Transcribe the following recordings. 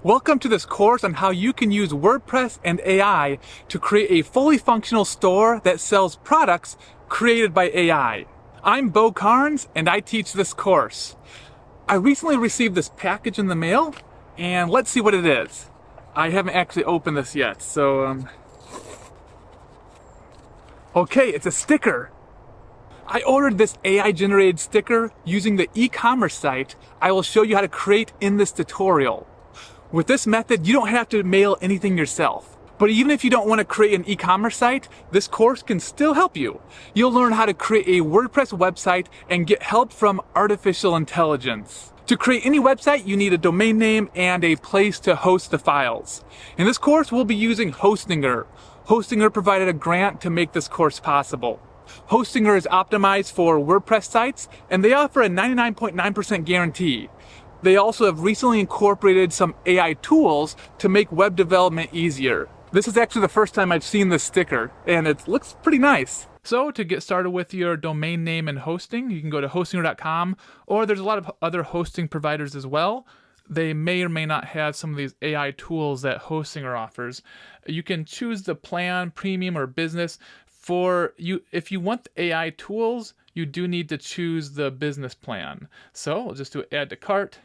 Welcome to this course on how you can use WordPress and AI to create a fully functional store that sells products created by AI. I'm Bo Carnes and I teach this course. I recently received this package in the mail and let's see what it is. I haven't actually opened this yet, so okay, it's a sticker. I ordered this AI generated sticker using the e-commerce site I will show you how to create in this tutorial. With this method, you don't have to mail anything yourself. But even if you don't want to create an e-commerce site, this course can still help you. You'll learn how to create a WordPress website and get help from artificial intelligence. To create any website, you need a domain name and a place to host the files. In this course, we'll be using Hostinger. Hostinger provided a grant to make this course possible. Hostinger is optimized for WordPress sites, and they offer a 99.9% guarantee. They also have recently incorporated some AI tools to make web development easier. This is actually the first time I've seen this sticker, and it looks pretty nice. So to get started with your domain name and hosting, you can go to hostinger.com, or there's a lot of other hosting providers as well. They may or may not have some of these AI tools that Hostinger offers. You can choose the plan, premium, or business. If you want the AI tools, you do need to choose the business plan. So we'll just do add to cart.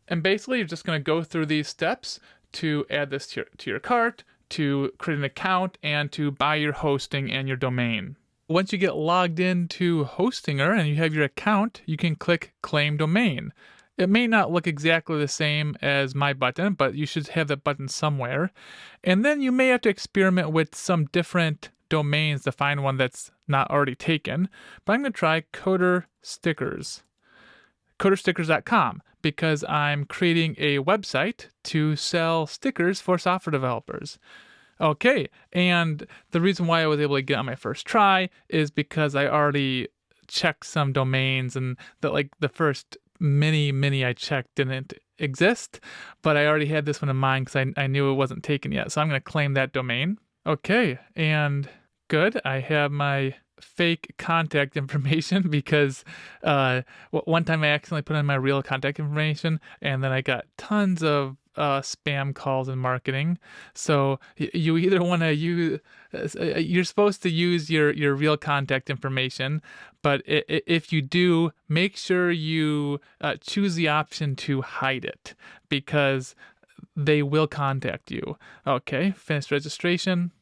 And basically, you're just going to go through these steps to add this to your cart, to create an account, and to buy your hosting and your domain. Once you get logged into Hostinger and you have your account, you can click Claim Domain. It may not look exactly the same as my button, but you should have that button somewhere. And then you may have to experiment with some different domains to find one that's not already taken. But I'm going to try Coder Stickers. Coderstickers.com, because I'm creating a website to sell stickers for software developers. Okay, and the reason why I was able to get on my first try is because I already checked some domains, and the first many I checked didn't exist, but I already had this one in mind because I knew it wasn't taken yet. So I'm going to claim that domain. Okay, and good. I have my fake contact information because one time I accidentally put in my real contact information, and then I got tons of spam calls in marketing. So you either want to use, you're supposed to use your real contact information, but if you do, make sure you choose the option to hide it, because they will contact you. Okay, finish registration.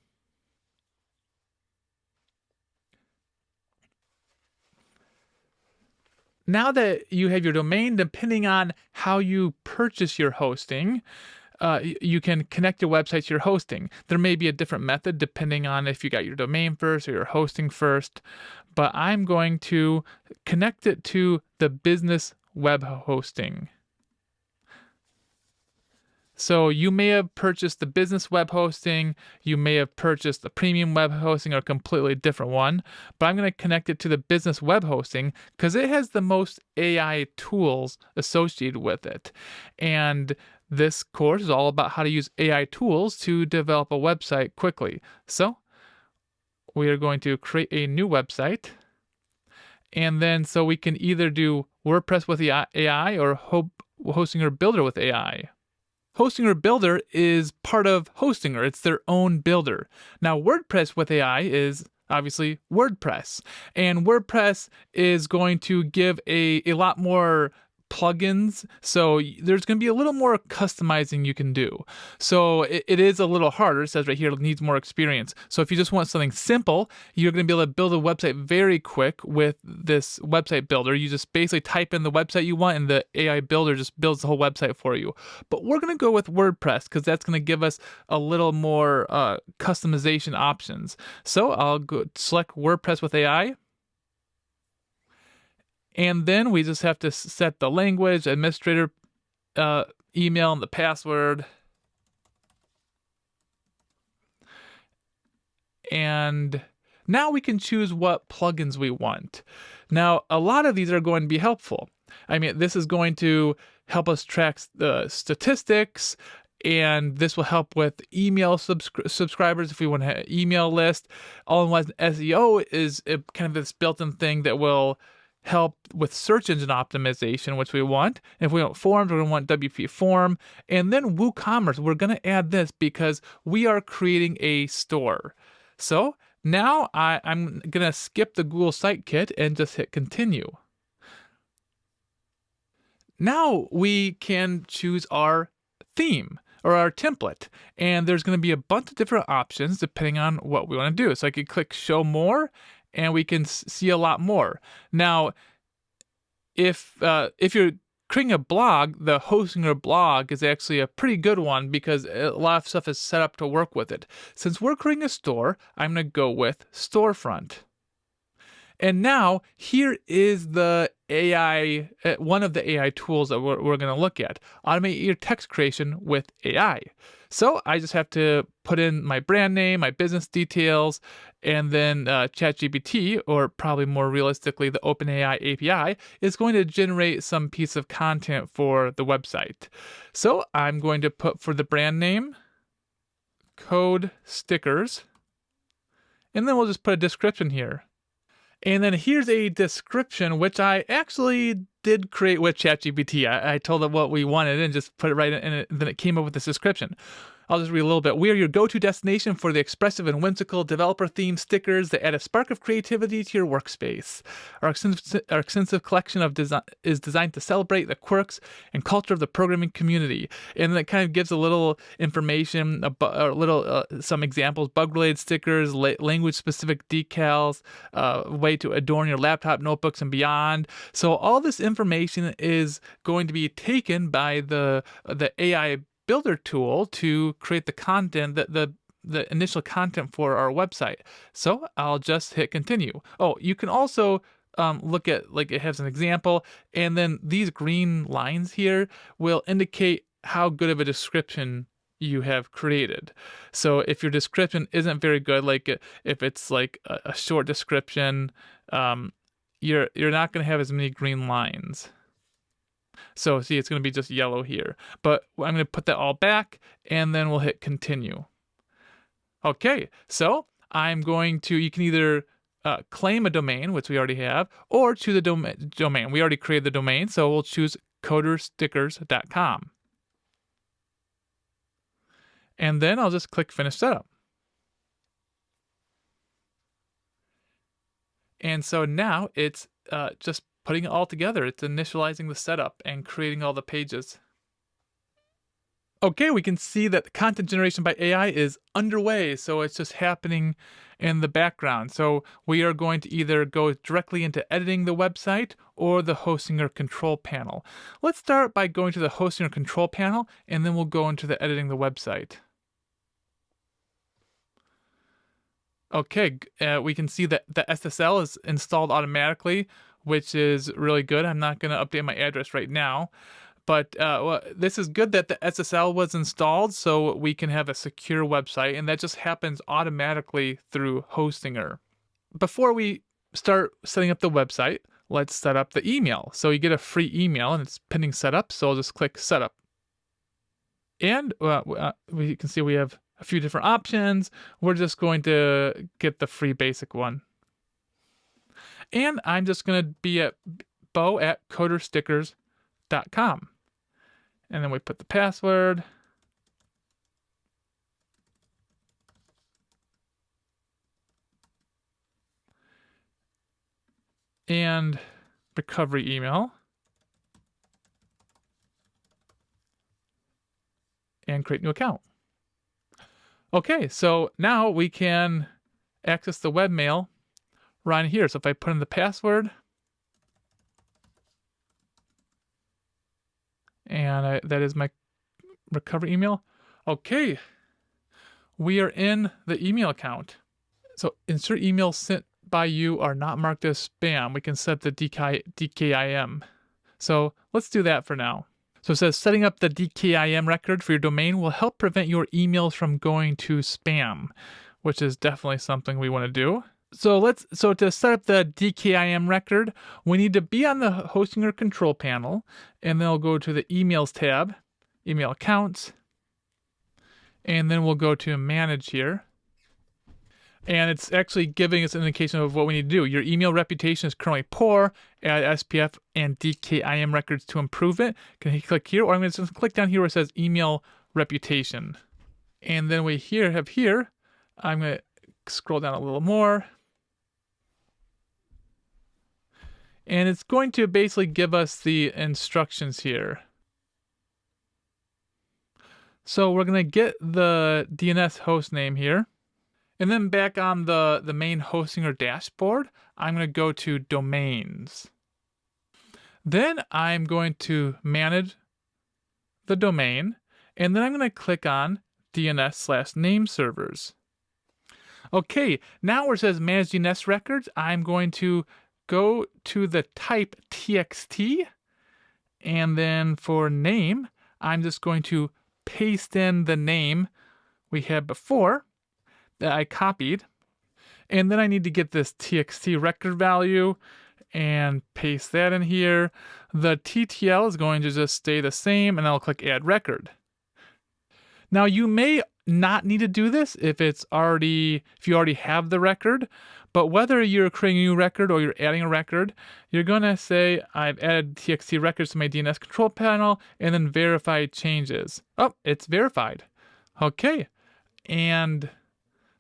Now that you have your domain, depending on how you purchase your hosting, you can connect your website to your hosting. There may be a different method depending on if you got your domain first or your hosting first, but I'm going to connect it to the business web hosting. So you may have purchased the business web hosting, you may have purchased the premium web hosting or a completely different one, but I'm going to connect it to the business web hosting because it has the most AI tools associated with it. And this course is all about how to use AI tools to develop a website quickly. So we are going to create a new website, and then so we can either do WordPress with AI or Hostinger Builder with AI. Hostinger Builder is part of Hostinger. It's their own builder. Now, WordPress with AI is obviously WordPress. And WordPress is going to give a lot more plugins, so there's going to be a little more customizing you can do. So it is a little harder. It says right here it needs more experience. So if you just want something simple, you're going to be able to build a website very quick with this website builder. You just basically type in the website you want and the AI builder just builds the whole website for you. But we're going to go with WordPress because that's going to give us a little more customization options. So I'll go select WordPress with AI. And then we just have to set the language, administrator email, and the password. And now we can choose what plugins we want. Now, a lot of these are going to be helpful. I mean, this is going to help us track the statistics, and this will help with email subscribers if we want to email list. All-in-one SEO is kind of this built-in thing that will help with search engine optimization, which we want. If we want forms, we're going to want WP Form. And then WooCommerce, we're going to add this because we are creating a store. So now I'm going to skip the Google Site Kit and just hit continue. Now we can choose our theme or our template, and there's going to be a bunch of different options depending on what we want to do. So I could click show more, and we can see a lot more. Now, if you're creating a blog, the hosting your blog is actually a pretty good one because a lot of stuff is set up to work with it. Since we're creating a store, I'm going to go with storefront. And now here is the AI, one of the AI tools that we're going to look at. Automate your text creation with AI. So I just have to put in my brand name, my business details, and then ChatGPT, or probably more realistically, the OpenAI API, is going to generate some piece of content for the website. So I'm going to put for the brand name, code stickers, and then we'll just put a description here. And then here's a description, which I actually did create with ChatGPT. I told it what we wanted and just put it right in it, and then it came up with this description. I'll just read a little bit. We are your go-to destination for the expressive and whimsical developer-themed stickers that add a spark of creativity to your workspace. Our extensive collection of is designed to celebrate the quirks and culture of the programming community. And then it kind of gives a little information, some examples, bug-related stickers, language-specific decals, way to adorn your laptop, notebooks, and beyond. So all this information is going to be taken by the AI builder tool to create the content, the initial content for our website. So I'll just hit continue. Oh, you can also look at, like, it has an example, and then these green lines here will indicate how good of a description you have created. So if your description isn't very good, like if it's like a short description, you're not going to have as many green lines. So see, it's going to be just yellow here. But I'm going to put that all back, and then we'll hit continue. Okay, so I'm going to, you can either claim a domain, which we already have, or choose a domain. We already created the domain, so we'll choose coderstickers.com. And then I'll just click Finish Setup. And so now it's just putting it all together. It's initializing the setup and creating all the pages. Okay, we can see that the content generation by AI is underway, so it's just happening in the background. So we are going to either go directly into editing the website or the hosting or control panel. Let's start by going to the hosting or control panel, and then we'll go into the editing the website. Okay, we can see that the SSL is installed automatically, which is really good. I'm not going to update my address right now, but this is good that the SSL was installed so we can have a secure website, and that just happens automatically through Hostinger. Before we start setting up the website, let's set up the email. So you get a free email, and it's pending setup, so I'll just click Setup. And we can see we have a few different options. We're just going to get the free basic one. And I'm just going to be at bo@coderstickers.com. And then we put the password. And recovery email. And create new account. Okay, so now we can access the webmail right here. So if I put in the password, and that is my recovery email. Okay, we are in the email account. So insert emails sent by you are not marked as spam. We can set the DKIM. So let's do that for now. So it says setting up the DKIM record for your domain will help prevent your emails from going to spam, which is definitely something we want to do. So to set up the DKIM record, we need to be on the hosting or control panel, and then we'll go to the emails tab, email accounts, and then we'll go to manage here. And it's actually giving us an indication of what we need to do. Your email reputation is currently poor. Add SPF and DKIM records to improve it. Can you click here? Or I'm going to just click down here where it says email reputation. And then we have here, I'm going to scroll down a little more. And it's going to basically give us the instructions here. So we're going to get the DNS host name here. And then back on the main hosting or dashboard, I'm going to go to domains. Then I'm going to manage the domain. And then I'm going to click on DNS/name servers. Okay, now where it says manage DNS records, I'm going to go to the type txt. And then for name, I'm just going to paste in the name we had before that I copied. And then I need to get this txt record value and paste that in here. The TTL is going to just stay the same, and I'll click add record. Now you may not need to do this if you already have the record, but whether you're creating a new record or you're adding a record, you're going to say I've added txt records to my DNS control panel and then verify changes. Oh, it's verified. Okay. And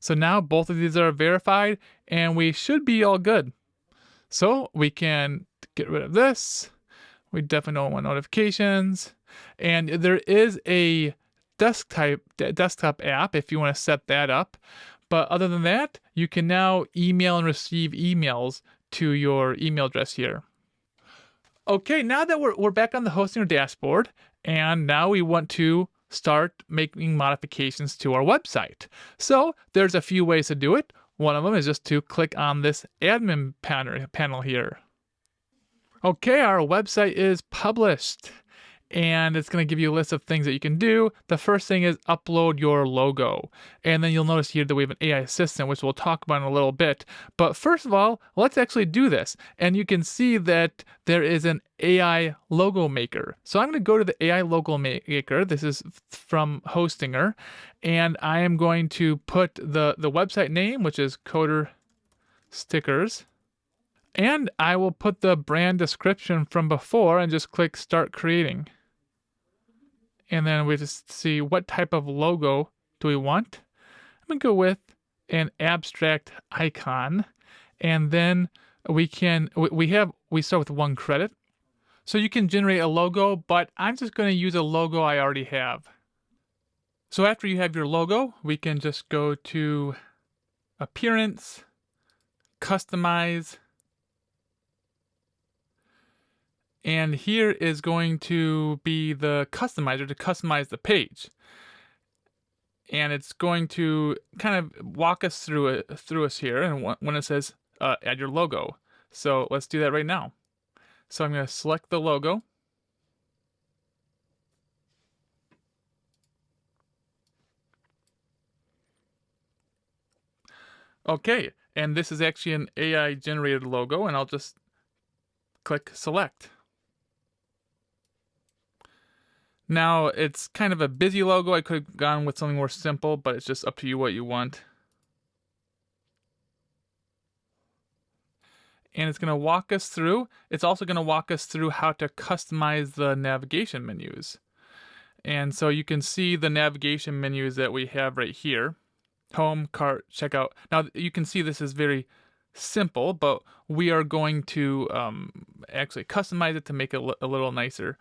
so now both of these are verified and we should be all good. So we can get rid of this. We definitely don't want notifications. And there is a desktop app if you want to set that up. But other than that, you can now email and receive emails to your email address here. Okay, now that we're back on the hosting or dashboard, and now we want to start making modifications to our website. So there's a few ways to do it. One of them is just to click on this admin panel here. Okay, our website is published. And it's going to give you a list of things that you can do. The first thing is upload your logo. And then you'll notice here that we have an AI assistant, which we'll talk about in a little bit. But first of all, let's actually do this. And you can see that there is an AI logo maker. So I'm going to go to the AI logo maker. This is from Hostinger. And I am going to put the website name, which is Coder Stickers. And I will put the brand description from before and just click Start Creating. And then we just see what type of logo do we want. I'm going to go with an abstract icon. And then we start with 1 credit. So you can generate a logo, but I'm just going to use a logo I already have. So after you have your logo, we can just go to Appearance, Customize, and here is going to be the customizer to customize the page. And it's going to kind of walk us through us here and when it says add your logo. So let's do that right now. So I'm going to select the logo. Okay, and this is actually an AI generated logo, and I'll just click select. Now, it's kind of a busy logo. I could have gone with something more simple, but it's just up to you what you want. And it's going to walk us through. It's also going to walk us through how to customize the navigation menus. And so you can see the navigation menus that we have right here. Home, cart, checkout. Now, you can see this is very simple, but we are going to actually customize it to make it a little nicer.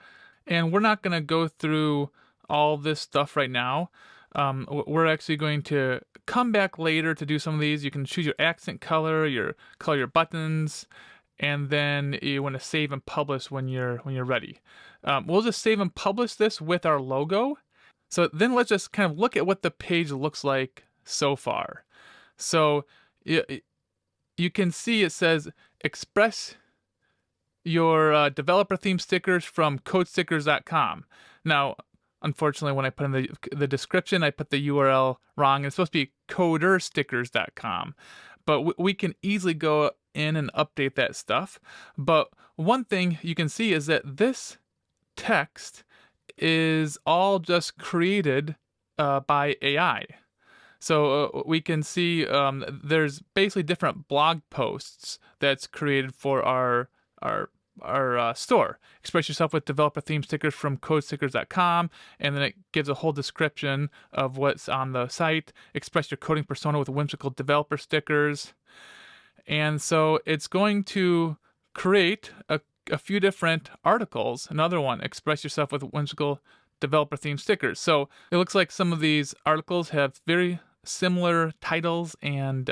And we're not going to go through all this stuff right now. We're actually going to come back later to do some of these. You can choose your accent color, your buttons, and then you want to save and publish when you're ready. We'll just save and publish this with our logo. So then let's just kind of look at what the page looks like so far. So you can see it says express your developer theme stickers from codestickers.com. Now, unfortunately, when I put in the description, I put the URL wrong. It's supposed to be coderstickers.com. But we can easily go in and update that stuff. But one thing you can see is that this text is all just created by AI. So we can see there's basically different blog posts that's created for our store. Express yourself with developer theme stickers from codestickers.com, and then it gives a whole description of what's on the site. Express your coding persona with whimsical developer stickers. And so it's going to create a few different articles. Another one, express yourself with whimsical developer theme stickers. So it looks like some of these articles have very similar titles and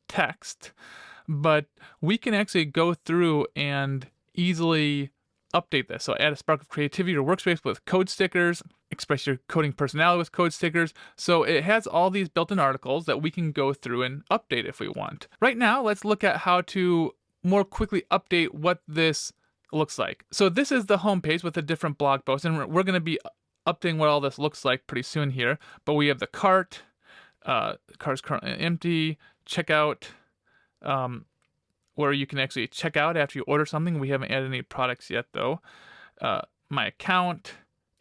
text, but we can actually go through and easily update this. So add a spark of creativity to your workspace with code stickers, express your coding personality with code stickers. So it has all these built-in articles that we can go through and update if we want. Right now, let's look at how to more quickly update what this looks like. So this is the homepage with a different blog post, and we're going to be updating what all this looks like pretty soon here. But we have the cart. The cart's currently empty. Checkout, where you can actually check out after you order something. We haven't added any products yet though. My account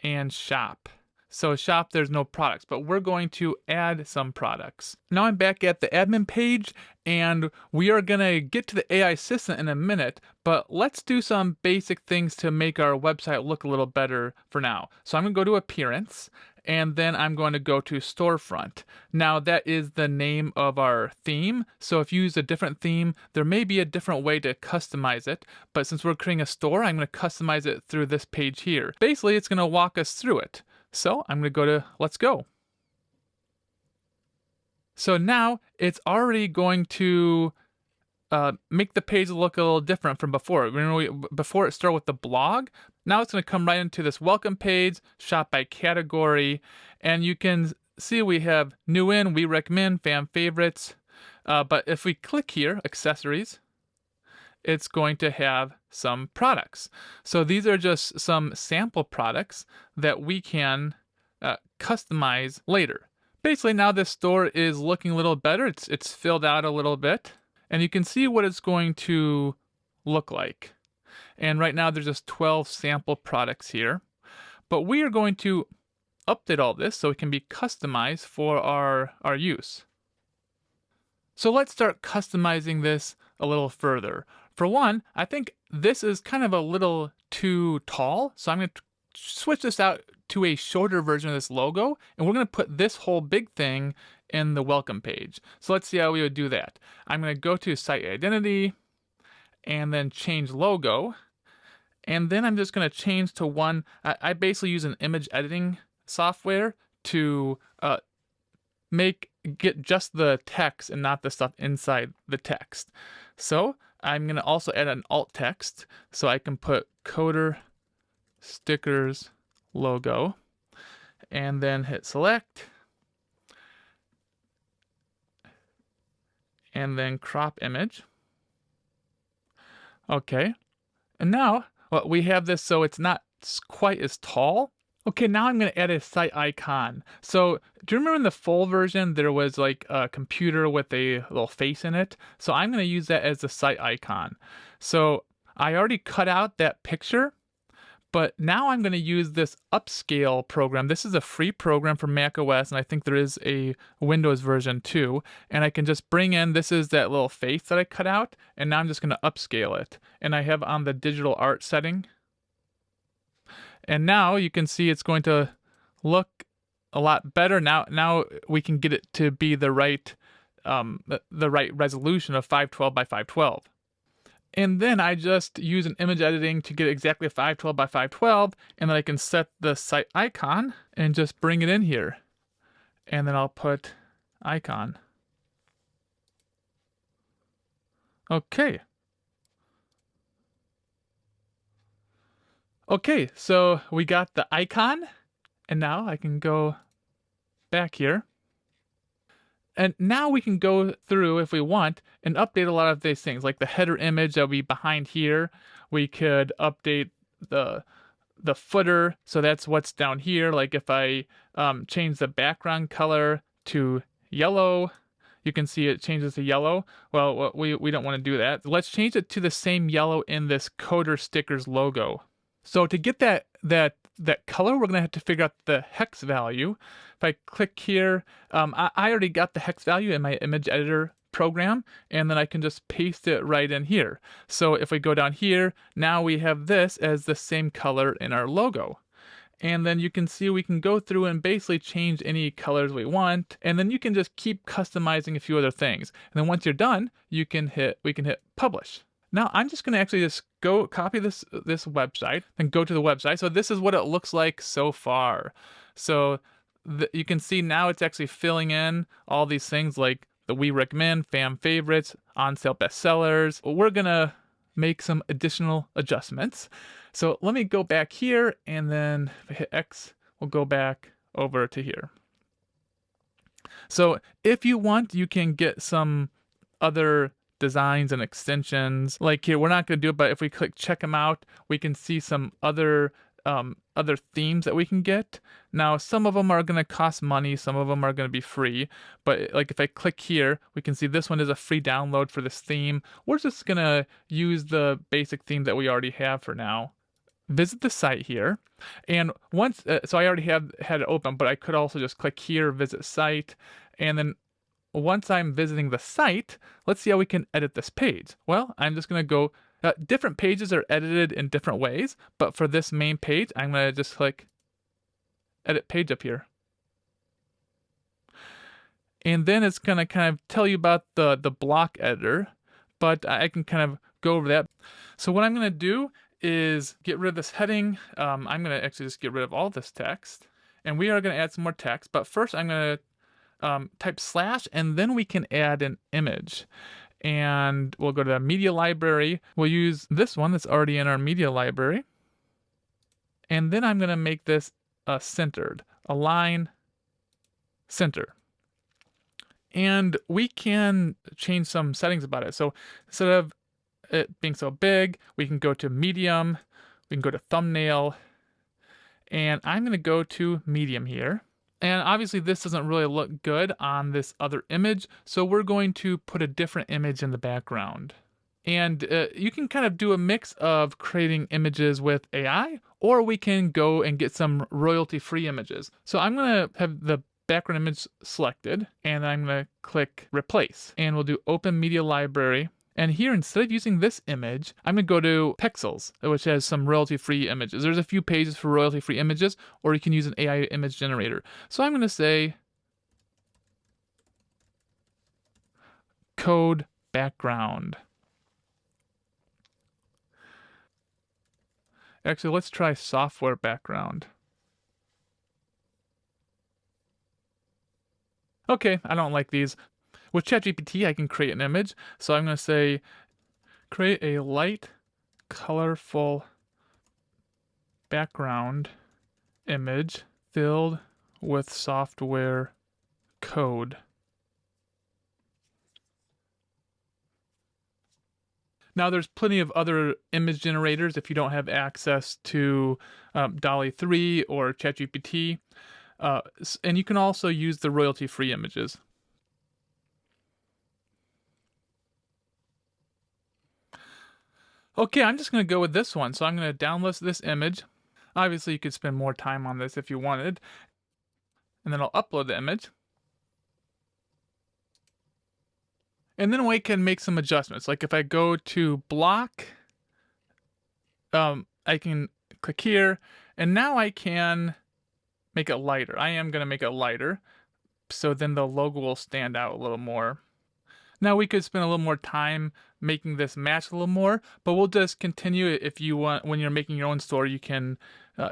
and shop. So shop, there's no products, but we're going to add some products. Now I'm back at the admin page, and we are gonna get to the AI assistant in a minute, but let's do some basic things to make our website look a little better for now. So I'm gonna go to appearance, and then I'm going to go to storefront. Now that is the name of our theme. So if you use a different theme, there may be a different way to customize it, but since we're creating a store, I'm gonna customize it through this page here. Basically, it's gonna walk us through it. So I'm going to go to Let's Go. So now it's already going to make the page look a little different from before. Before it started with the blog, now it's going to come right into this welcome page, shop by category, and you can see we have new in, we recommend, fan favorites. But if we click here, accessories, it's going to have some products. So these are just some sample products that we can customize later. Basically, now this store is looking a little better. It's filled out a little bit, and you can see what it's going to look like. And right now there's just 12 sample products here, but we are going to update all this so it can be customized for our use. So let's start customizing this a little further. For one, I think this is kind of a little too tall, so I'm going to switch this out to a shorter version of this logo, and we're going to put this whole big thing in the welcome page. So let's see how we would do that. I'm going to go to site identity, and then change logo, and then I'm just going to change to one. I basically use an image editing software to get just the text and not the stuff inside the text. So I'm going to also add an alt text, so I can put coder stickers logo, and then hit select, and then crop image. Okay, and now we have this so it's not quite as tall. Okay, now I'm going to add a site icon. So do you remember in the full version there was like a computer with a little face in it? So I'm going to use that as the site icon. So I already cut out that picture, but now I'm going to use this upscale program. This is a free program for Mac OS, and I think there is a Windows version too. And I can just bring in, this is that little face that I cut out, and now I'm just going to upscale it. And I have on the digital art setting. And now you can see it's going to look a lot better. Now we can get it to be the right resolution of 512 by 512. And then I just use an image editing to get exactly 512 by 512, and then I can set the site icon and just bring it in here. And then I'll put icon. Okay. Okay, so we got the icon, and now I can go back here. And now we can go through, if we want, and update a lot of these things, like the header image that will be behind here. We could update the footer, so that's what's down here. Like if I change the background color to yellow, you can see it changes to yellow. Well, we don't want to do that. Let's change it to the same yellow in this coder stickers logo. So to get that color, we're going to have to figure out the hex value. If I click here, I already got the hex value in my image editor program, and then I can just paste it right in here. So if we go down here, now we have this as the same color in our logo. And then you can see we can go through and basically change any colors we want, and then you can just keep customizing a few other things. And then once you're done, we can hit publish. Now I'm just going to actually just go copy this website and go to the website. So this is what it looks like so far. So you can see now it's actually filling in all these things like the we recommend, fan favorites, on sale bestsellers. We're going to make some additional adjustments. So let me go back here, and then if I hit X, we'll go back over to here. So if you want, you can get some other designs and extensions. Like here, we're not going to do it, but if we click check them out, we can see some other themes that we can get. Now, some of them are going to cost money, some of them are going to be free, but like if I click here, we can see this one is a free download for this theme. We're just going to use the basic theme that we already have for now. Visit the site here, and once, so I already had it open, but I could also just click here, visit site, and then once I'm visiting the site, let's see how we can edit this page. Well, I'm just going to go, different pages are edited in different ways, but for this main page, I'm going to just click edit page up here. And then it's going to kind of tell you about the block editor, but I can kind of go over that. So what I'm going to do is get rid of this heading. I'm going to actually just get rid of all this text, and we are going to add some more text, but first I'm going to type slash, and then we can add an image. And we'll go to the media library. We'll use this one that's already in our media library. And then I'm going to make this centered, align center. And we can change some settings about it. So instead of it being so big, we can go to medium, we can go to thumbnail, and I'm going to go to medium here. And obviously this doesn't really look good on this other image, so we're going to put a different image in the background. And you can kind of do a mix of creating images with AI, or we can go and get some royalty-free images. So I'm going to have the background image selected, and I'm going to click replace, and we'll do open media library. And here, instead of using this image, I'm going to go to Pixels, which has some royalty-free images. There's a few pages for royalty-free images, or you can use an AI image generator. So I'm going to say code background. Actually, let's try software background. Okay, I don't like these. With ChatGPT, I can create an image. So I'm going to say, create a light, colorful background image filled with software code. Now, there's plenty of other image generators if you don't have access to DALL-E 3 or ChatGPT. And you can also use the royalty-free images. Okay, I'm just going to go with this one. So I'm going to download this image. Obviously, you could spend more time on this if you wanted. And then I'll upload the image. And then we can make some adjustments. Like if I go to block, I can click here. And now I can make it lighter. I am going to make it lighter. So then the logo will stand out a little more. Now we could spend a little more time making this match a little more, but we'll just continue. If you want, when you're making your own store, you can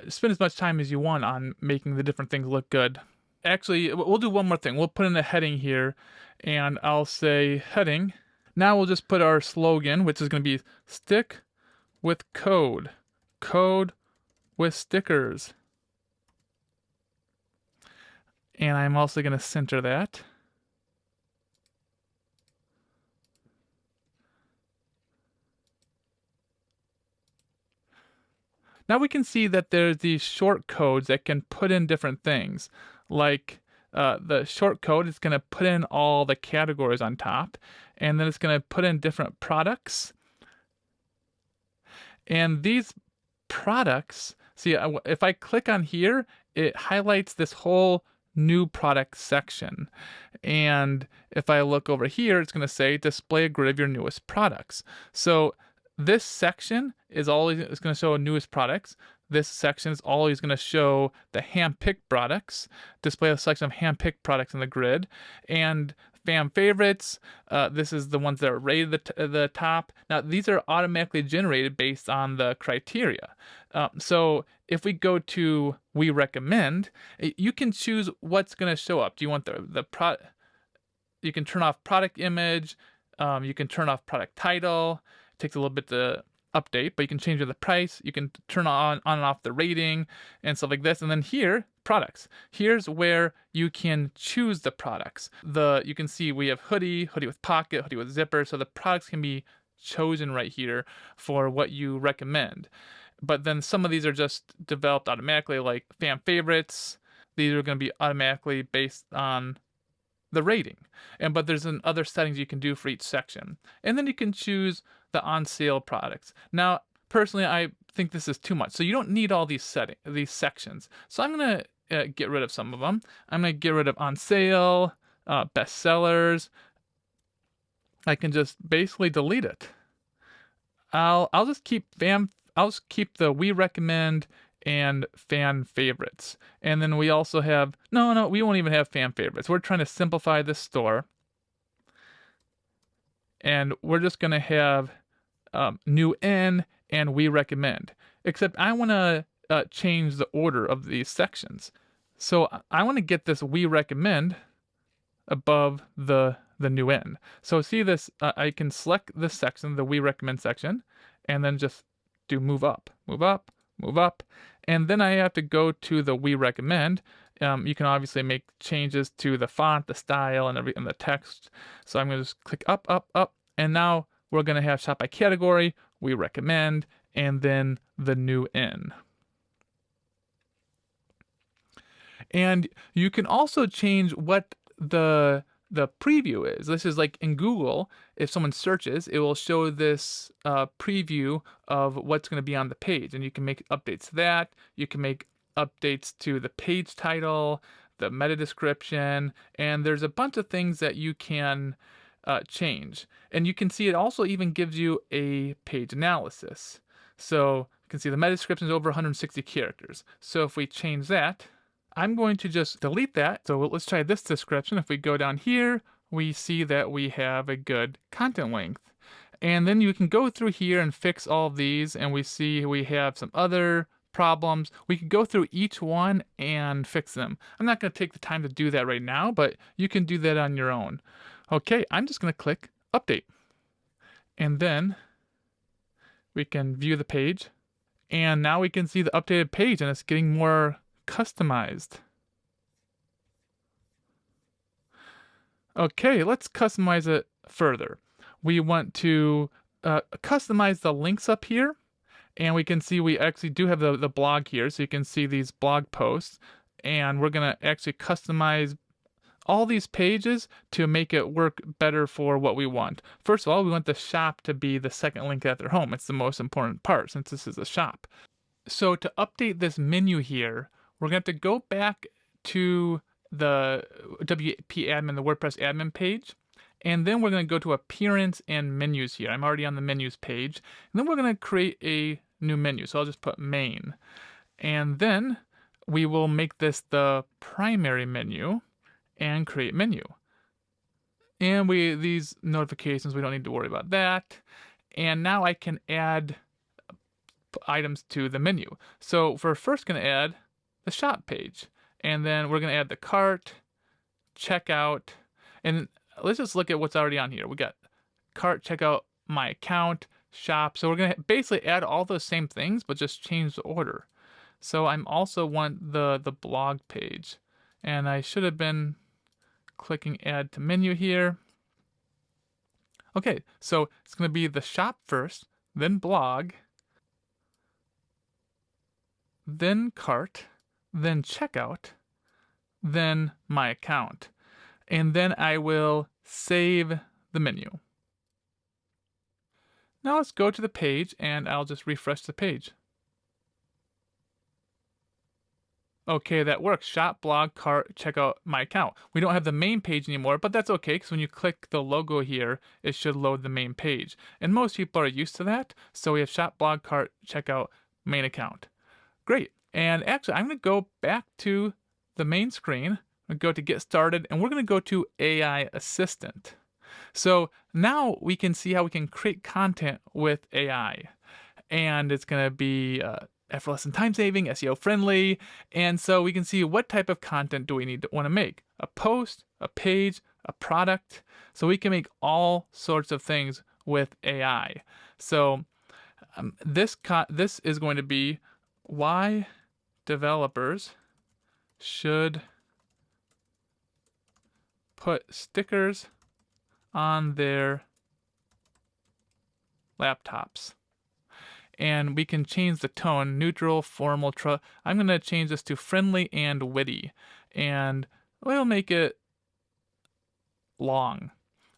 spend as much time as you want on making the different things look good. Actually, we'll do one more thing. We'll put in a heading here, and I'll say heading. Now we'll just put our slogan, which is going to be stick with code. Code with stickers. And I'm also going to center that. Now we can see that there's these short codes that can put in different things. Like the short code is going to put in all the categories on top, and then it's going to put in different products. And these products, see, if I click on here, it highlights this whole new product section. And if I look over here, it's going to say display a grid of your newest products. So this section is always going to show newest products. This section is always going to show the hand-picked products, display a selection of hand-picked products in the grid, and fan favorites. This is the ones that are rated at the top. Now, these are automatically generated based on the criteria. So if we go to We Recommend, you can choose what's going to show up. Do you want the product? You can turn off product image. You can turn off product title. It takes a little bit to update, but you can change the price. You can turn on and off the rating and stuff like this. And then here, products. Here's where you can choose the products. You can see we have hoodie with pocket, hoodie with zipper. So the products can be chosen right here for what you recommend. But then some of these are just developed automatically, like fan favorites. These are going to be automatically based on the rating. But there's other settings you can do for each section. And then you can choose the on sale products. Now, personally, I think this is too much. So you don't need all these sections. So I'm going to get rid of some of them. I'm going to get rid of on sale, best sellers. I can just basically delete it. I'll just keep the We Recommend and fan favorites. And then we also have, no, we won't even have fan favorites. We're trying to simplify this store. And we're just going to have new in and We Recommend. Except I want to change the order of these sections. So I want to get this We Recommend above the new in. So see this, I can select this section, the We Recommend section, and then just do move up, move up, move up. And then I have to go to the We Recommend. You can obviously make changes to the font, the style, and the text. So I'm going to just click up, up, up. And now we're going to have shop by category, We Recommend, and then the new in. And you can also change what the preview is. This is like in Google, if someone searches, it will show this preview of what's going to be on the page. And you can make updates to that. You can make updates to the page title, the meta description, and there's a bunch of things that you can change. And you can see it also even gives you a page analysis. So you can see the meta description is over 160 characters. So if we change that, I'm going to just delete that. So let's try this description. If we go down here, we see that we have a good content length. And then you can go through here and fix all of these. And we see we have some other problems. We can go through each one and fix them. I'm not going to take the time to do that right now, but you can do that on your own. Okay, I'm just going to click Update. And then we can view the page. And now we can see the updated page, and it's getting more customized. Okay, let's customize it further. We want to customize the links up here, and we can see we actually do have the blog here, so you can see these blog posts, and we're going to actually customize all these pages to make it work better for what we want. First of all, we want the shop to be the second link at their home. It's the most important part since this is a shop. So to update this menu here, we're going to have to go back to the WP admin, the WordPress admin page, and then we're going to go to Appearance and Menus here. I'm already on the Menus page. And then we're going to create a new menu. So I'll just put Main. And then we will make this the primary menu and create menu. And these notifications, we don't need to worry about that. And now I can add items to the menu. So we're first going to add the shop page, and then we're going to add the cart, checkout, and let's just look at what's already on here. We got cart, checkout, my account, shop. So we're going to basically add all those same things, but just change the order. So I'm also want the blog page, and I should have been clicking add to menu here. Okay, so it's going to be the shop first, then blog, then cart, then checkout, then my account. And then I will save the menu. Now let's go to the page and I'll just refresh the page. Okay, that works. Shop, blog, cart, check out my account. We don't have the main page anymore, but that's okay because when you click the logo here, it should load the main page. And most people are used to that. So we have shop, blog, cart, check out, main account. Great. And actually, I'm going to go back to the main screen. I'm going to go to get started, and we're going to go to AI Assistant. So now we can see how we can create content with AI. And it's going to be effortless and time-saving, SEO friendly, and so we can see what type of content do we want to make. A post, a page, a product. So we can make all sorts of things with AI. So this is going to be why developers should put stickers on their laptops. And we can change the tone, neutral, formal. I'm going to change this to friendly and witty. And we'll make it long.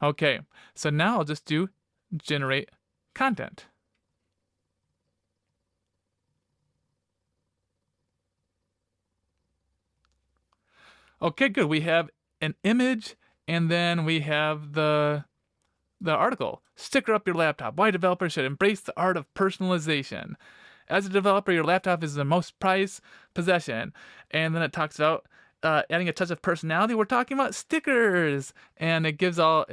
Okay, so now I'll just do generate content. Okay, good. We have an image, and then we have the article. Sticker up your laptop. Why developers should embrace the art of personalization. As a developer, your laptop is the most prized possession. And then it talks about adding a touch of personality. We're talking about stickers. And it gives show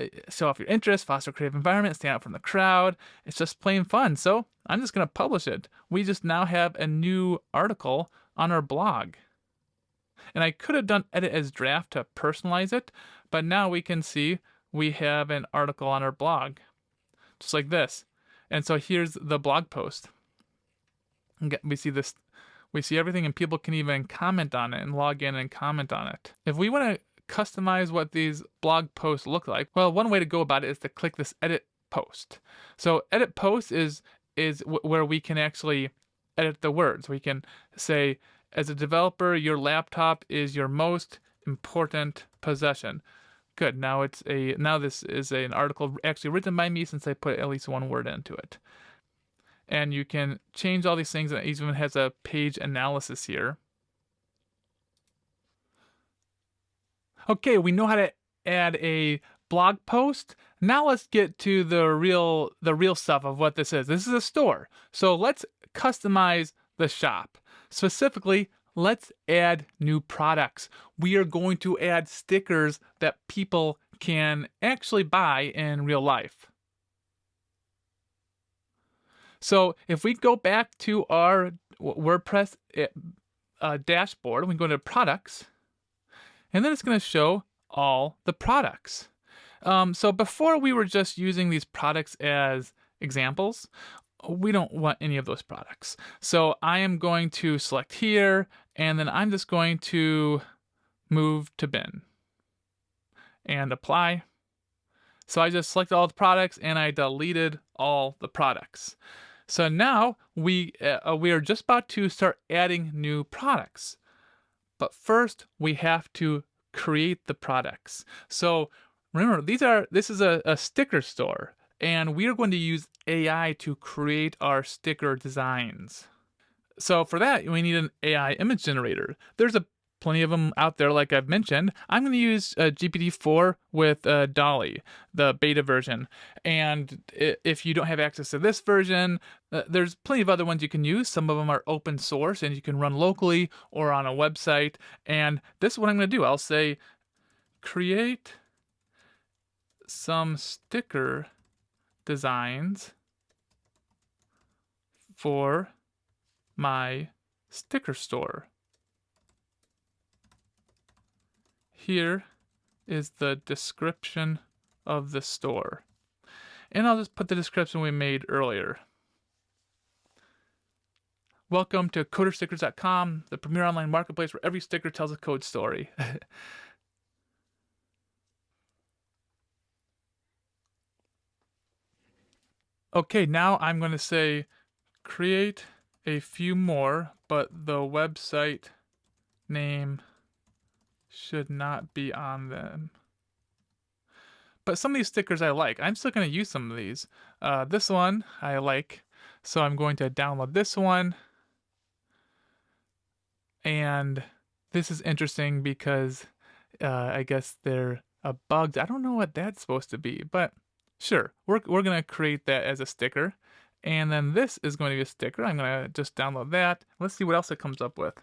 off your interest, foster a creative environment, stand out from the crowd. It's just plain fun. So I'm just going to publish it. We just now have a new article on our blog. And I could have done edit as draft to personalize it, but now we can see we have an article on our blog, just like this. And so here's the blog post. We see this, we see everything, and people can even comment on it and log in and comment on it. If we want to customize what these blog posts look like, well, one way to go about it is to click this edit post. So edit post is where we can actually edit the words. We can say, as a developer, your laptop is your most important possession. Good. Now this is an article actually written by me, since I put at least one word into it. And you can change all these things, and it even has a page analysis here. Okay, we know how to add a blog post. Now let's get to the real stuff of what this is. This is a store. So let's customize the shop. Specifically, let's add new products. We are going to add stickers that people can actually buy in real life. So if we go back to our WordPress dashboard, we go to products, and then it's going to show all the products. So before we were just using these products as examples. We don't want any of those products. So I am going to select here, and then I'm just going to move to bin and apply. So I just selected all the products and I deleted all the products. So now we are just about to start adding new products. But first we have to create the products. So remember, this is a sticker store, and we are going to use AI to create our sticker designs. So for that, we need an AI image generator. There's plenty of them out there, like I've mentioned. I'm going to use GPT-4 with Dolly, the beta version. And if you don't have access to this version, there's plenty of other ones you can use. Some of them are open source, and you can run locally or on a website. And this is what I'm going to do. I'll say, create some sticker designs for my sticker store. Here is the description of the store. And I'll just put the description we made earlier. Welcome to coderstickers.com, the premier online marketplace where every sticker tells a code story. Okay, now I'm going to say create a few more, but the website name should not be on them. But some of these stickers I like. I'm still going to use some of these. This one I like, so I'm going to download this one. And This is interesting because I guess they're bugs. I don't know what that's supposed to be, but sure, we're going to create that as a sticker. And then this is going to be a sticker. I'm going to just download that. Let's see what else it comes up with.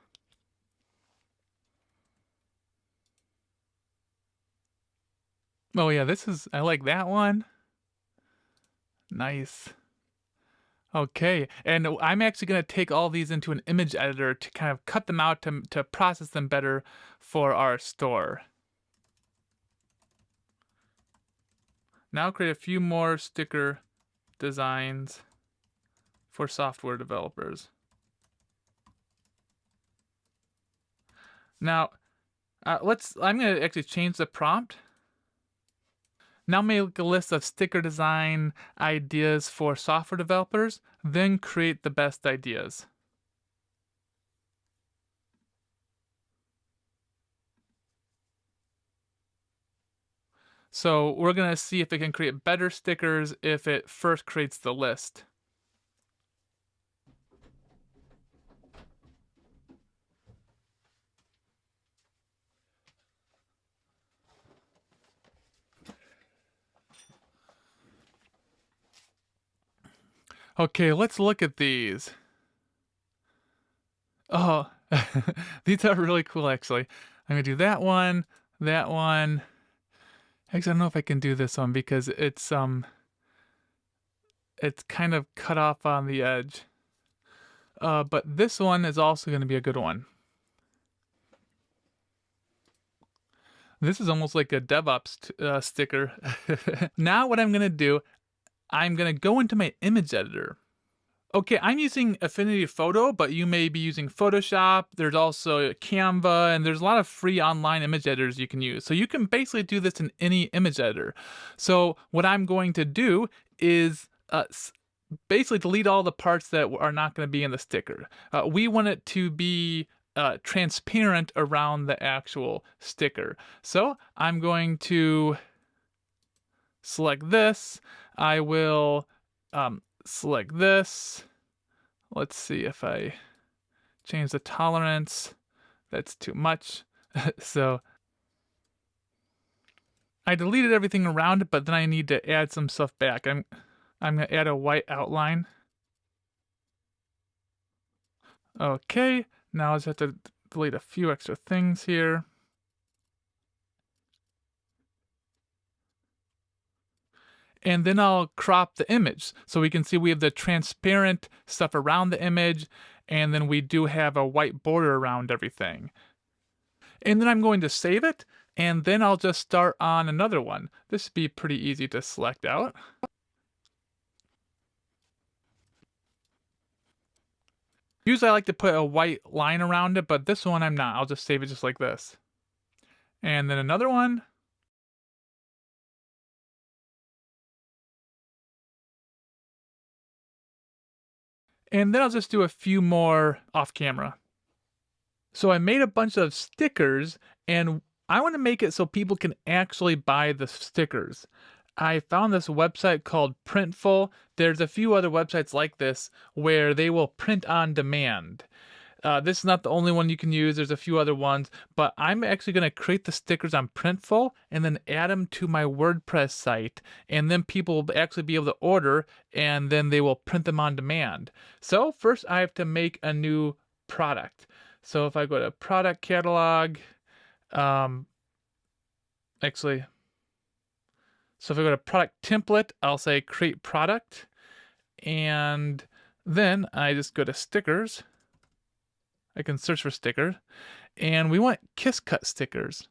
Oh yeah, I like that one. Nice. Okay, and I'm actually going to take all these into an image editor to kind of cut them out to process them better for our store. Now I'll create a few more sticker designs for software developers. Now, I'm going to actually change the prompt. Now make a list of sticker design ideas for software developers, then create the best ideas. So we're going to see if it can create better stickers if it first creates the list. Okay, let's look at these. Oh, these are really cool, actually. I'm going to do that one, that one. Actually, I don't know if I can do this one because it's kind of cut off on the edge. But this one is also going to be a good one. This is almost like a DevOps sticker. Now what I'm going to do, I'm going to go into my image editor. Okay, I'm using Affinity Photo, but you may be using Photoshop. There's also Canva, and there's a lot of free online image editors you can use. So you can basically do this in any image editor. So what I'm going to do is basically delete all the parts that are not going to be in the sticker. We want it to be transparent around the actual sticker. So I'm going to select this. I will select this. Let's see if I change the tolerance. That's too much. So I deleted everything around it, but then I need to add some stuff back. I'm going to add a white outline. Okay, now I just have to delete a few extra things here. And then I'll crop the image so we can see we have the transparent stuff around the image, and then we do have a white border around everything. And then I'm going to save it, and then I'll just start on another one. This would be pretty easy to select out. Usually I like to put a white line around it, but this one I'm not. I'll just save it just like this. And then another one. And then I'll just do a few more off camera. So I made a bunch of stickers, and I want to make it so people can actually buy the stickers. I found this website called Printful. There's a few other websites like this where they will print on demand. This is not the only one you can use. There's a few other ones, but I'm actually going to create the stickers on Printful and then add them to my WordPress site, and then people will actually be able to order, and then they will print them on demand. So first I have to make a new product. So if I go to product catalog, so if I go to product template, I'll say create product, and then I just go to stickers. I can search for stickers, and we want kiss cut stickers.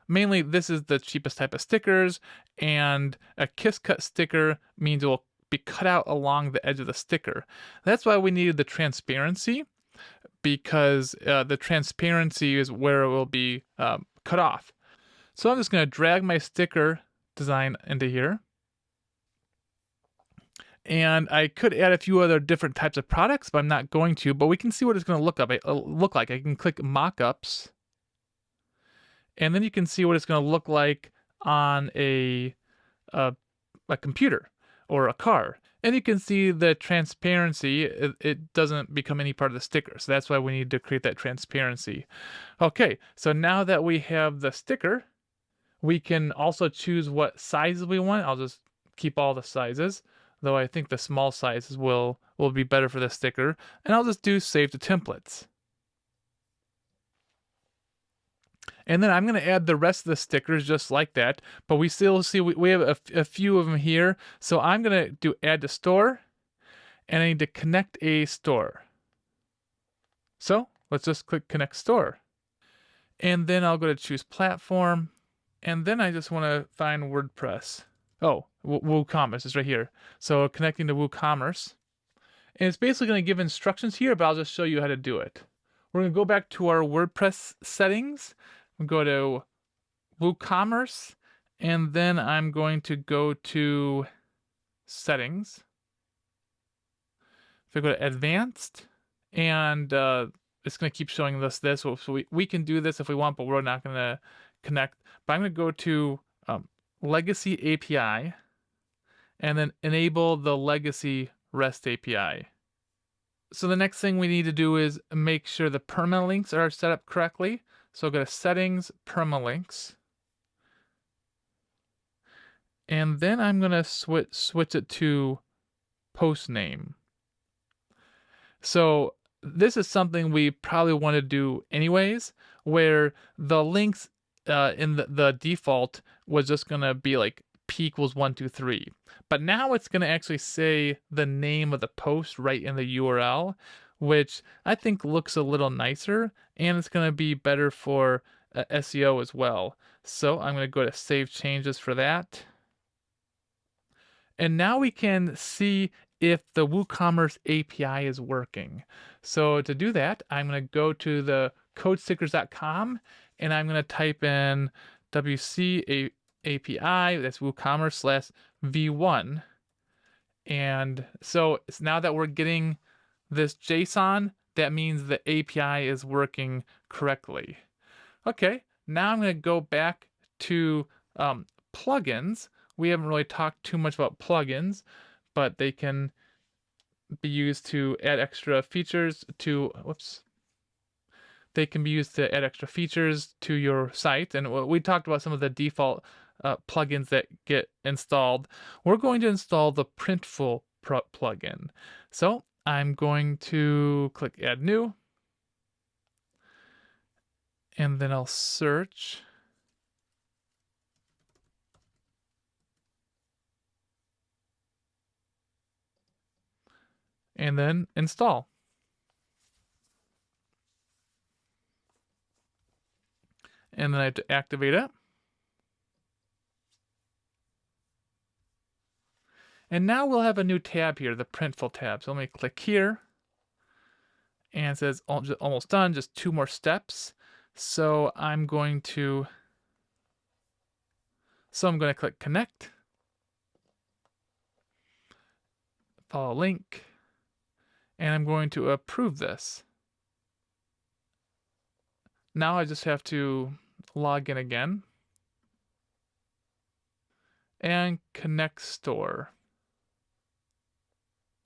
Mainly this is the cheapest type of stickers, and a kiss cut sticker means it will be cut out along the edge of the sticker. That's why we needed the transparency, because the transparency is where it will be cut off. So I'm just going to drag my sticker design into here. And I could add a few other different types of products, but I'm not going to. But we can see what it's going to look like. I can click mockups, and then you can see what it's going to look like on a computer or a car. And you can see the transparency, it doesn't become any part of the sticker. So that's why we need to create that transparency. Okay, so now that we have the sticker, we can also choose what sizes we want. I'll just keep all the sizes, though I think the small sizes will be better for the sticker. And I'll just do save to templates. And then I'm going to add the rest of the stickers just like that. But we still see we have a few of them here. So I'm going to do add to store. And I need to connect a store. So let's just click connect store. And then I'll go to choose platform. And then I just want to find WordPress. Oh, WooCommerce is right here. So connecting to WooCommerce. And it's basically going to give instructions here, but I'll just show you how to do it. We're going to go back to our WordPress settings. We'll go to WooCommerce. And then I'm going to go to settings. If I go to advanced, and it's going to keep showing us this. So we can do this if we want, but we're not going to connect. But I'm going to go to legacy API and then enable the legacy REST API. So the next thing we need to do is make sure the permalinks are set up correctly. So go to settings, permalinks. And then I'm going to switch it to post name. So this is something we probably want to do anyways, where the links in the default was just going to be like p equals 1, 2, 3. But now it's going to actually say the name of the post right in the URL, which I think looks a little nicer, and it's going to be better for SEO as well. So I'm going to go to save changes for that. And now we can see if the WooCommerce API is working. So to do that, I'm going to go to the codestickers.com and I'm going to type in WC API, that's WooCommerce /v1. And so now that we're getting this JSON, that means the API is working correctly. Okay, now I'm going to go back to plugins. We haven't really talked too much about plugins, but they can be used to add extra features to, They can be used to add extra features to your site. And we talked about some of the default plugins that get installed. We're going to install the Printful plugin. So I'm going to click add new. And then I'll search. And then install. And then I have to activate it. And now we'll have a new tab here, the Printful tab. So let me click here. And it says almost done, just 2 more steps. So I'm going to click connect. Follow link. And I'm going to approve this. Now I just have to log in again. And connect store.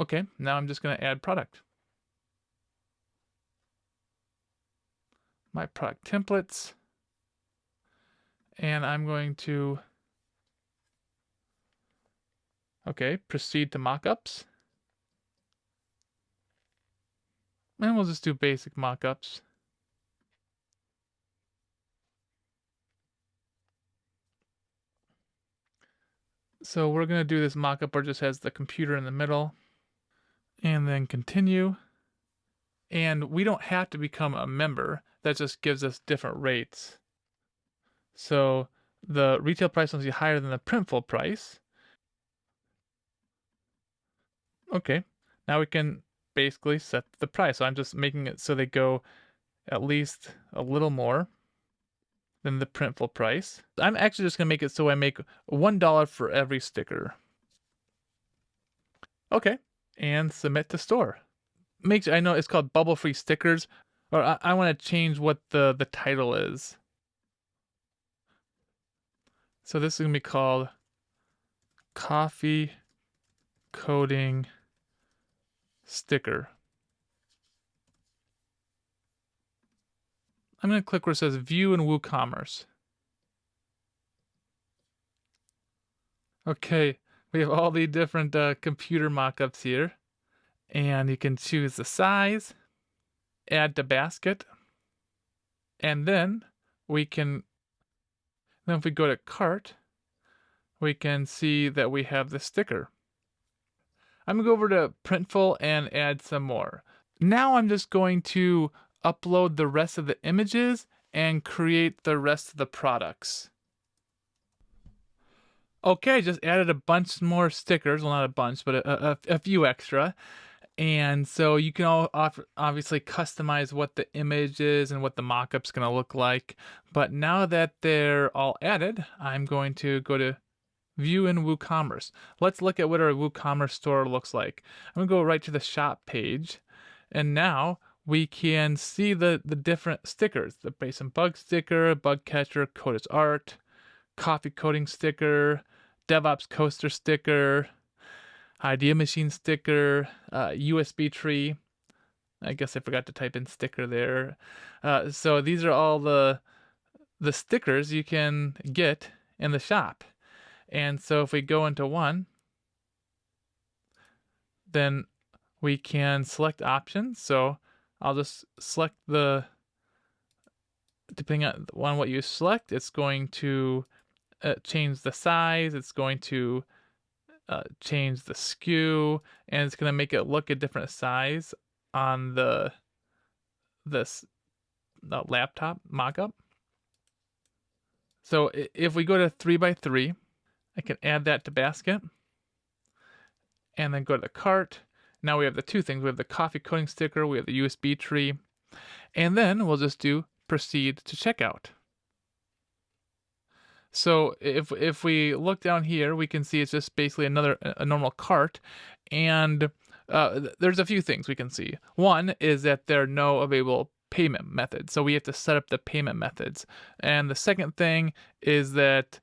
Okay, now I'm just going to add product. My product templates. And I'm going to, proceed to mockups. And we'll just do basic mockups. So we're going to do this mockup where it just has the computer in the middle. And then continue. And we don't have to become a member. That just gives us different rates. So the retail price must be higher than the Printful price. Okay, now we can basically set the price. So I'm just making it so they go at least a little more than the Printful price. I'm actually just going to make it so I make $1 for every sticker. Okay, and submit to store. I know it's called bubble-free stickers, or I want to change what the title is. So this is going to be called Coffee coding sticker. I'm going to click where it says View in WooCommerce. Okay, we have all the different computer mockups here. And you can choose the size, add to basket, and then if we go to cart, we can see that we have the sticker. I'm going to go over to Printful and add some more. Now I'm just going to upload the rest of the images and create the rest of the products. Okay, just added a bunch more stickers. Well, not a bunch, but a few extra. And so you can obviously customize what the image is and what the mockup's going to look like. But now that they're all added, I'm going to go to View in WooCommerce. Let's look at what our WooCommerce store looks like. I'm going to go right to the shop page. And now we can see the different stickers. The base and bug sticker, bug catcher, code as art, coffee coding sticker, DevOps coaster sticker, idea machine sticker, USB tree. I guess I forgot to type in sticker there. So these are all the stickers you can get in the shop. And so if we go into one, then we can select options. So I'll just select depending on what you select, it's going to change the size. It's going to change the SKU, and it's going to make it look a different size on this laptop mockup. So if we go to 3x3, I can add that to basket, and then go to the cart. Now we have the two things. We have the coffee coding sticker, we have the USB tree, and then we'll just do proceed to checkout. So if we look down here, we can see it's just basically a normal cart, and there's a few things we can see. One is that there are no available payment methods, so we have to set up the payment methods. And the second thing is that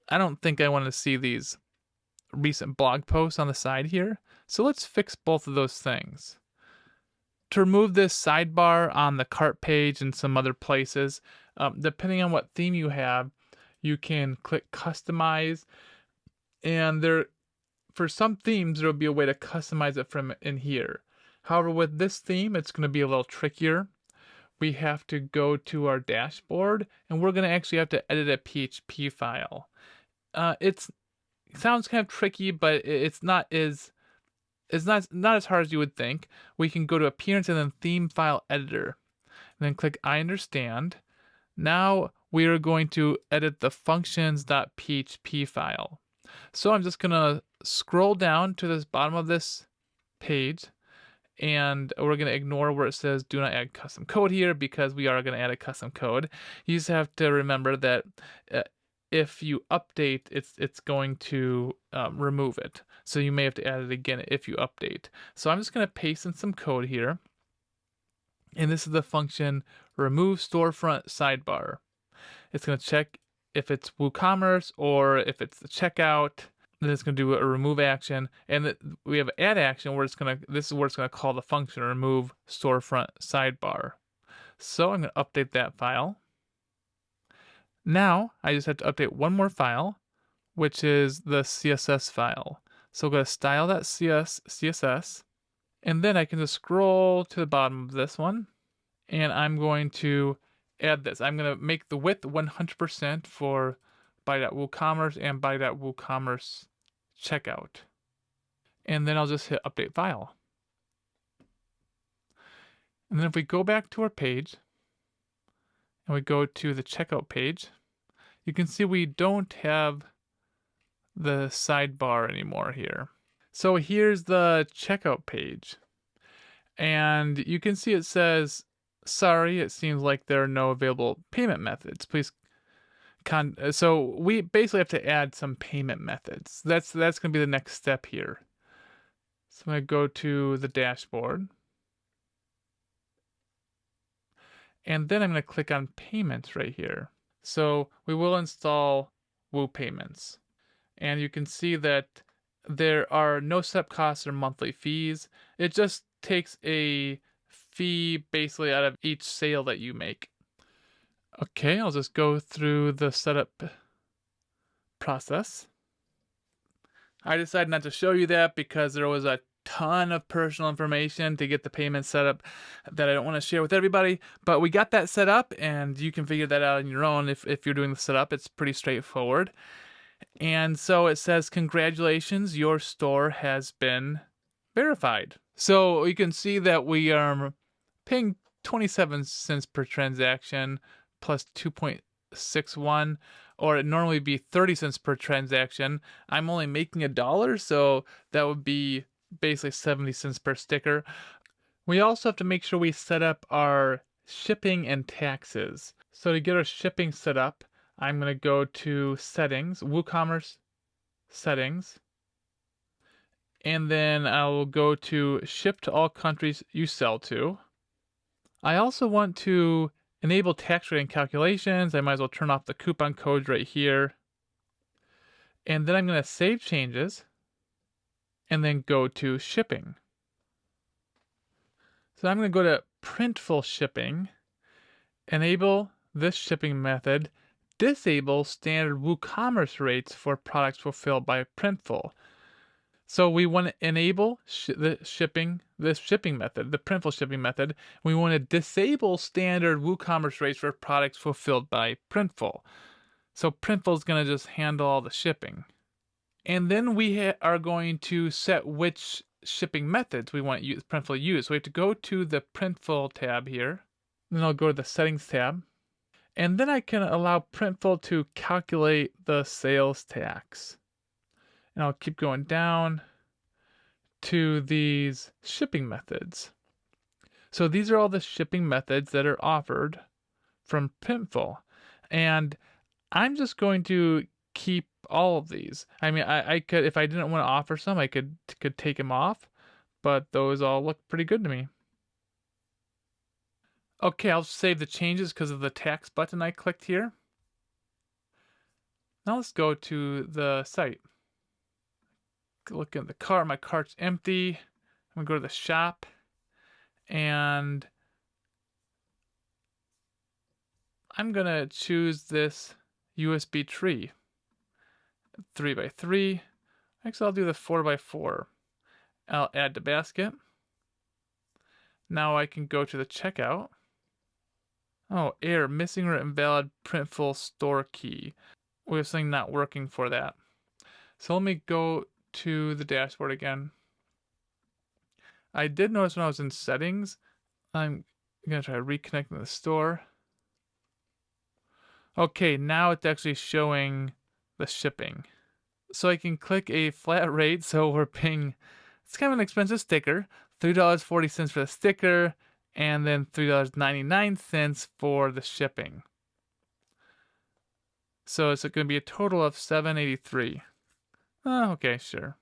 I don't think I want to see these recent blog posts on the side here, so let's fix both of those things. To remove this sidebar on the cart page and some other places, depending on what theme you have, you can click customize, and for some themes there will be a way to customize it from in here. However, with this theme, it's going to be a little trickier. We have to go to our dashboard, and we're going to actually have to edit a PHP file. It sounds kind of tricky, but it's not as hard as you would think. We can go to Appearance and then Theme File Editor, and then click I understand. Now we are going to edit the functions.php file. So I'm just going to scroll down to the bottom of this page, and we're going to ignore where it says do not add custom code here, because we are going to add a custom code. You just have to remember that if you update, it's going to remove it. So you may have to add it again if you update. So I'm just going to paste in some code here. And this is the function remove storefront sidebar. It's going to check if it's WooCommerce or if it's the checkout. Then it's going to do a remove action. And we have add action where this is where it's going to call the function remove storefront sidebar. So I'm going to update that file. Now I just have to update one more file, which is the CSS file. So go to style.css, and then I can just scroll to the bottom of this one, and I'm going to add this. I'm going to make the width 100% for by.woocommerce and by.woocommerce checkout. And then I'll just hit update file. And then if we go back to our page, and we go to the checkout page, you can see we don't have the sidebar anymore here. So here's the checkout page. And you can see it says, sorry, it seems like there are no available payment methods. Please so we basically have to add some payment methods. That's going to be the next step here. So I'm going to go to the dashboard. And then I'm going to click on payments right here. So we will install Woo Payments. And you can see that there are no setup costs or monthly fees. It just takes a fee basically out of each sale that you make. Okay, I'll just go through the setup process. I decided not to show you that because there was a ton of personal information to get the payment set up that I don't want to share with everybody, but we got that set up and you can figure that out on your own if you're doing the setup. It's pretty straightforward. And so it says, congratulations, your store has been verified. So you can see that we are paying 27 cents per transaction plus 2.61, or it'd normally be 30 cents per transaction. I'm only making $1, so that would be basically 70 cents per sticker. We also have to make sure we set up our shipping and taxes. So to get our shipping set up, I'm going to go to settings, WooCommerce settings, and then I will go to ship to all countries you sell to. I also want to enable tax rate and calculations. I might as well turn off the coupon codes right here. And then I'm going to save changes and then go to shipping. So I'm going to go to Printful shipping, enable this shipping method, disable standard WooCommerce rates for products fulfilled by Printful. So we want to enable this shipping method, the Printful shipping method. We want to disable standard WooCommerce rates for products fulfilled by Printful. So Printful is going to just handle all the shipping. And then we are going to set which shipping methods we want Printful to use. So we have to go to the Printful tab here. Then I'll go to the settings tab. And then I can allow Printful to calculate the sales tax. And I'll keep going down to these shipping methods. So these are all the shipping methods that are offered from Printful. And I'm just going to keep all of these. I mean, I could, if I didn't want to offer some, I could take them off, but those all look pretty good to me. Okay, I'll save the changes because of the tax button I clicked here. Now let's go to the site. Look at the cart. My cart's empty. I'm gonna go to the shop and I'm gonna choose this USB tree, 3x3. Actually, I'll do the 4x4. I'll add to basket. Now I can go to the checkout. Oh, error, missing or invalid Printful store key. We have something not working for that. So let me go to the dashboard again. I did notice when I was in settings, I'm gonna try reconnecting the store. Okay, now it's actually showing the shipping. So I can click a flat rate, so we're paying, it's kind of an expensive sticker, $3.40 for the sticker, and then $3.99 for the shipping. So it's going to be a total of $7.83. Oh, okay, sure.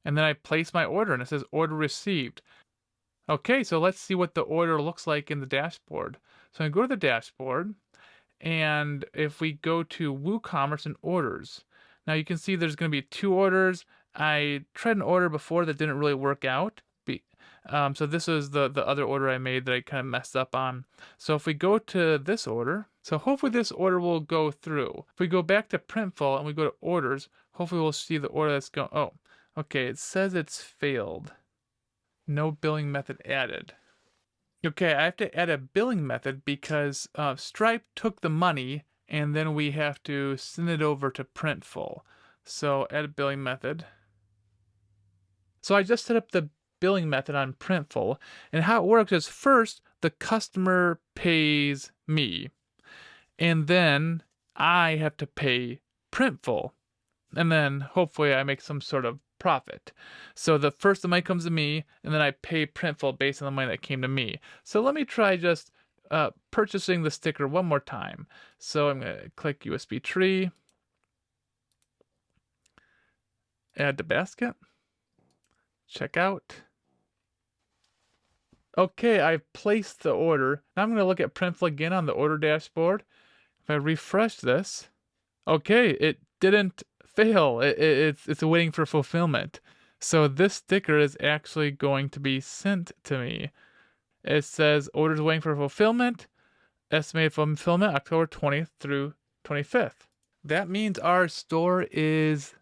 And then I place my order and it says order received. Okay, so let's see what the order looks like in the dashboard. So I go to the dashboard, and if we go to WooCommerce and orders, now you can see there's going to be 2 orders. I tried an order before that didn't really work out. So this is the other order I made that I kind of messed up on. So if we go to this order, so hopefully this order will go through. If we go back to Printful and we go to orders, hopefully we'll see the order that's going. Oh, okay, it says it's failed. No billing method added. Okay, I have to add a billing method because Stripe took the money and then we have to send it over to Printful. So add a billing method. So I just set up the billing method on Printful, and how it works is first the customer pays me, and then I have to pay Printful, and then hopefully I make some sort of profit. So the first the money comes to me, and then I pay Printful based on the money that came to me. So let me try just purchasing the sticker one more time. So I'm going to click USB tree, add to basket, check out. Okay, I've placed the order. Now I'm going to look at Printful again on the order dashboard. If I refresh this, Okay, it didn't fail. It's waiting for fulfillment. So this sticker is actually going to be sent to me. It says orders waiting for fulfillment. Estimated fulfillment October 20th through 25th. That means our store is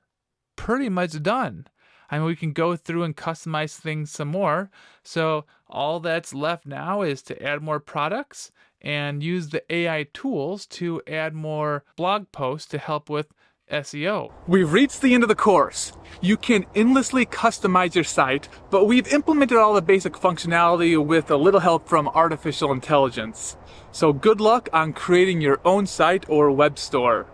pretty much done. I mean, we can go through and customize things some more. So all that's left now is to add more products and use the AI tools to add more blog posts to help with SEO. We've reached the end of the course. You can endlessly customize your site, but we've implemented all the basic functionality with a little help from artificial intelligence. So good luck on creating your own site or web store.